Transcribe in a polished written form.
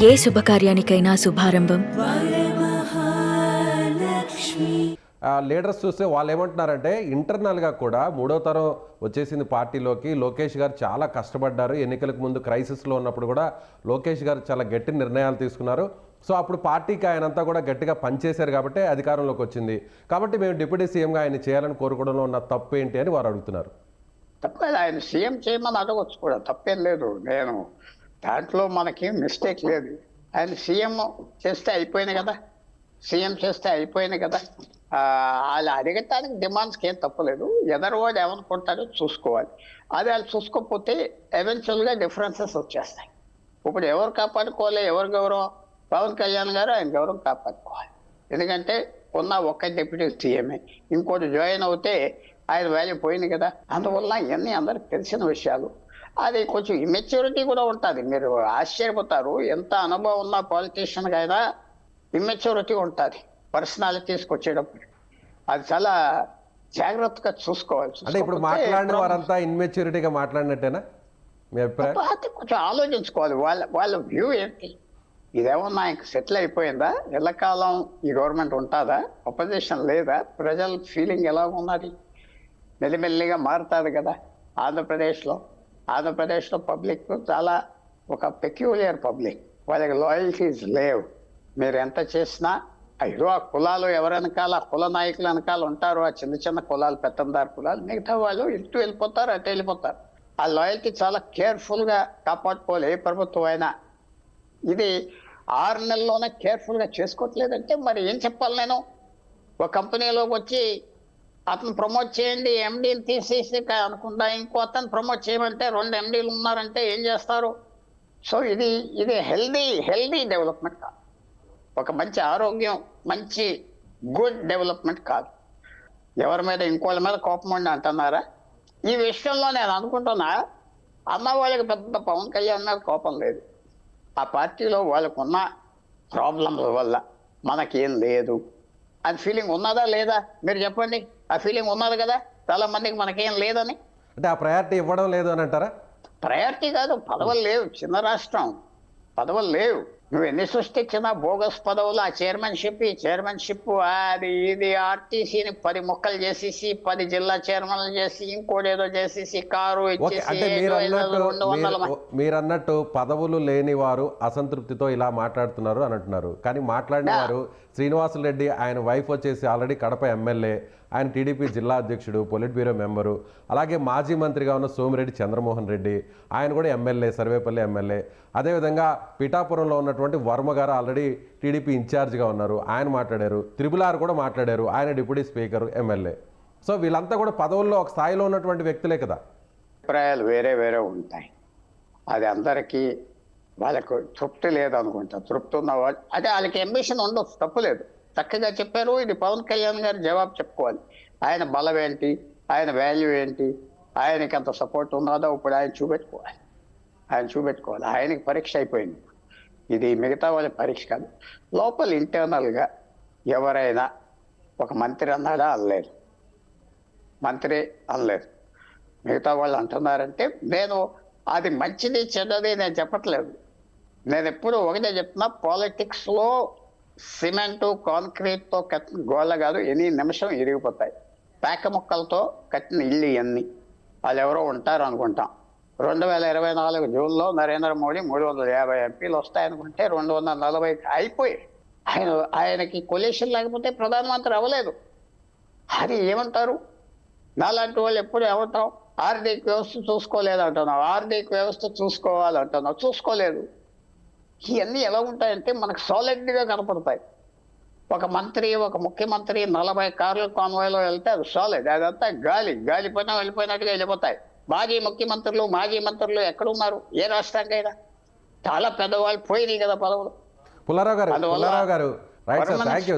ఏ శుభకార్యానికైనా శుభారంభం. Leaders చూస్తే వాళ్ళు ఏమంటున్నారంటే ఇంటర్నల్గా కూడా మూడో తరం వచ్చేసింది పార్టీలోకి. లోకేష్ గారు చాలా కష్టపడ్డారు. ఎన్నికలకు ముందు క్రైసిస్లో ఉన్నప్పుడు కూడా లోకేష్ గారు చాలా గట్టి నిర్ణయాలు తీసుకున్నారు. సో అప్పుడు పార్టీకి ఆయనంతా కూడా గట్టిగా పనిచేశారు కాబట్టి అధికారంలోకి వచ్చింది. కాబట్టి మేము డిప్యూటీ సీఎంగా ఆయన చేయాలని కోరుకోవడంలో ఉన్న తప్పు ఏంటి అని వారు అడుగుతున్నారు. తప్పలేదు, ఆయన సీఎం చేయమని అడగవచ్చు కూడా, తప్పేం లేదు. నేను దాంట్లో మనకి మిస్టేక్ లేదు. ఆయన సీఎం చేస్తే అయిపోయింది కదా, సీఎం చేస్తే అయిపోయింది కదా. వాళ్ళు అడగటానికి డిమాండ్స్కి ఏం తప్పలేదు. ఎదరవాడు ఏమనుకుంటారో చూసుకోవాలి. అది వాళ్ళు చూసుకోకపోతే ఎవెన్చువల్గా డిఫరెన్సెస్ వచ్చేస్తాయి. ఇప్పుడు ఎవరు కాపాడుకోవాలి, ఎవరు గౌరవం? పవన్ కళ్యాణ్ గారు ఆయన గౌరవం కాపాడుకోవాలి. ఎందుకంటే ఉన్న ఒక్క డిప్యూటీ సీఎంఏ, ఇంకోటి జాయిన్ అవుతే ఆయన వాల్యూ పోయింది కదా. అందువల్ల ఇవన్నీ అందరికి తెలిసిన విషయాలు. అది కొంచెం ఇమ్మెచ్యూరిటీ కూడా ఉంటుంది. మీరు ఆశ్చర్యపోతారు, ఎంత అనుభవం ఉన్న పాలిటీషియన్కి అయినా ఇమ్మెచ్యూరిటీ ఉంటుంది పర్సనాలిటీస్కి వచ్చేటప్పుడు. అది చాలా జాగ్రత్తగా చూసుకోవాలి. అంటే ఇప్పుడు మాట్లాడిన వారంతా ఇన్మెచ్యూరిటీగా మాట్లాడినట్టేనా మీ అభిప్రాయం? అది కొంచెం ఆలోచించుకోవాలి. వాళ్ళ వ్యూ ఏంటి? ఇదేమన్నా ఇంక సెటిల్ అయిపోయిందా? ఎల్లకాలం ఈ గవర్నమెంట్ ఉంటుందా? అపోజిషన్ లేదా? ప్రజల ఫీలింగ్ ఎలా ఉన్నది? మెల్లిమెల్లిగా మారుతుంది కదా. ఆంధ్రప్రదేశ్లో పబ్లిక్ చాలా ఒక పెక్యూలియర్ పబ్లిక్. వాళ్ళకి లాయల్టీస్ లేవు. మీరు ఎంత చేసినా ఏదో ఆ కులాలు ఎవరి వెనకాల, కుల నాయకుల వెనకాల ఉంటారు. ఆ చిన్న చిన్న కులాలు, పెత్తందారు కులాలు. మిగతా వాళ్ళు ఇటు వెళ్ళిపోతారు, అటు వెళ్ళిపోతారు. ఆ లాయల్టీ చాలా కేర్ఫుల్గా కాపాడుకోవాలి ఏ ప్రభుత్వం అయినా. ఇది 6 నెలల్లోనే కేర్ఫుల్గా చేసుకోవట్లేదంటే మరి ఏం చెప్పాలి నేను? ఒక కంపెనీలోకి వచ్చి అతను ప్రమోట్ చేయండి, ఎండీని తీసేసి అనుకుంటా ఇంకో అతను ప్రమోట్ చేయమంటే 2 ఎండీలు ఉన్నారంటే ఏం చేస్తారు? సో ఇది హెల్దీ డెవలప్మెంట్ కాదు. ఒక మంచి ఆరోగ్యం, మంచి గుడ్ డెవలప్మెంట్ కాదు. ఎవరి మీద ఇంకోళ్ళ మీద కోపం ఉండి అంటున్నారా? ఈ విషయంలో నేను అనుకుంటున్నా, అన్న వాళ్ళకి పెద్ద పవన్ కళ్యాణ్ మీద కోపం లేదు. ఆ పార్టీలో వాళ్ళకున్న ప్రాబ్లంల వల్ల మనకేం లేదు అని ఫీలింగ్ ఉన్నదా లేదా? మీరు చెప్పండి. ఆ ఫీలింగ్ ఉన్నది కదా చాలా మందికి, మనకేం లేదని. అంటే ఆ ప్రయారిటీ ఇవ్వడం లేదు అని అంటారా? ప్రయారిటీ కాదు, పదవులు లేవు. చిన్న రాష్ట్రం, పదవులు లేవు. నువ్వు ఎన్ని సృష్టించినా బోగస్ పదవులు. ఆ చైర్మన్షిప్, ఈ చైర్మన్షిప్, అది ఇది ఆర్టీసీని 10 ముక్కలు చేసేసి 10 జిల్లా చైర్మన్లు చేసి ఇంకోటి ఏదో చేసేసి కారు ఇచ్చేసి మీరన్నట్టు పదవులు లేని వారు అసంతృప్తితో ఇలా మాట్లాడుతున్నారు అని అంటున్నారు. కానీ మాట్లాడిన వారు శ్రీనివాసులు రెడ్డి, ఆయన వైఫ్ వచ్చేసి ఆల్రెడీ కడప ఎమ్మెల్యే, ఆయన టీడీపీ జిల్లా అధ్యక్షుడు, పొలిట్ బ్యూరో మెంబరు. అలాగే మాజీ మంత్రిగా ఉన్న సోమిరెడ్డి చంద్రమోహన్ రెడ్డి, ఆయన కూడా ఎమ్మెల్యే, సర్వేపల్లి ఎమ్మెల్యే. అదేవిధంగా పిఠాపురంలో ఉన్నటువంటి వర్మ గారు ఆల్రెడీ టీడీపీ ఇన్ఛార్జ్గా ఉన్నారు, ఆయన మాట్లాడారు. త్రిపులార్ కూడా మాట్లాడారు, ఆయన డిప్యూటీ స్పీకర్, ఎమ్మెల్యే. సో వీళ్ళంతా కూడా పదవుల్లో ఒక స్థాయిలో ఉన్నటువంటి వ్యక్తులే కదా. అభిప్రాయాలు వేరే వేరే ఉంటాయి. అది అందరికీ వాళ్ళకు తృప్తి లేదనుకుంటా. తృప్తి ఉన్నవాళ్ళు అదే వాళ్ళకి అంబిషన్ ఉండొచ్చు, తప్పులేదు. చక్కగా చెప్పారు. ఇది పవన్ కళ్యాణ్ గారు జవాబు చెప్పుకోవాలి. ఆయన బలం ఏంటి, ఆయన వాల్యూ ఏంటి, ఆయనకి అంత సపోర్ట్ ఉన్నదో ఇప్పుడు ఆయన చూపెట్టుకోవాలి. ఆయనకి పరీక్ష అయిపోయింది. ఇది మిగతా వాళ్ళ పరీక్ష కాదు. లోపల ఇంటర్నల్గా ఎవరైనా ఒక మంత్రి అన్నాడా? అనలేదు. మంత్రి అనలేదు. మిగతా వాళ్ళు అంటున్నారంటే నేను అది మంచిది చెడ్డది నేను చెప్పట్లేదు. నేను ఎప్పుడు ఒకటే చెప్తున్నా, పాలిటిక్స్లో సిమెంటు కాంక్రీట్తో కట్టిన గోళ్ళ కాదు, ఎన్ని నిమిషం ఇరిగిపోతాయి. పేక ముక్కలతో కట్టిన ఇల్లు ఇవన్నీ. వాళ్ళు ఎవరో ఉంటారు అనుకుంటాం. 2024 జూన్లో నరేంద్ర మోడీ 350 ఎంపీలు వస్తాయనుకుంటే 240 అయిపోయి ఆయనకి కొలిషన్ లేకపోతే ప్రధానమంత్రి అవ్వలేదు. అది ఏమంటారు? నాలాంటి వాళ్ళు ఎప్పుడు ఏమంటాం? ఆర్థిక వ్యవస్థ చూసుకోలేదు అంటున్నావు, ఆర్థిక వ్యవస్థ చూసుకోవాలంటున్నావు, చూసుకోలేదు. ఇవన్నీ ఎలా ఉంటాయంటే మనకు సాలిడ్గా కనపడతాయి. ఒక మంత్రి, ఒక ముఖ్యమంత్రి 40 కార్ల కాన్వాయ్లో వెళ్తే అది సాలిడ్. అదంతా గాలిపోయినా వెళ్ళిపోయినట్టుగా వెళ్ళిపోతాయి. మాజీ మంత్రులు ఎక్కడున్నారు? ఏ రాష్ట్రానికైనా చాలా పెద్దవాళ్ళు పోయినాయి కదా పదవులు. పుల్లారావు గారు రైట్ సార్, థ్యాంక్ యూ.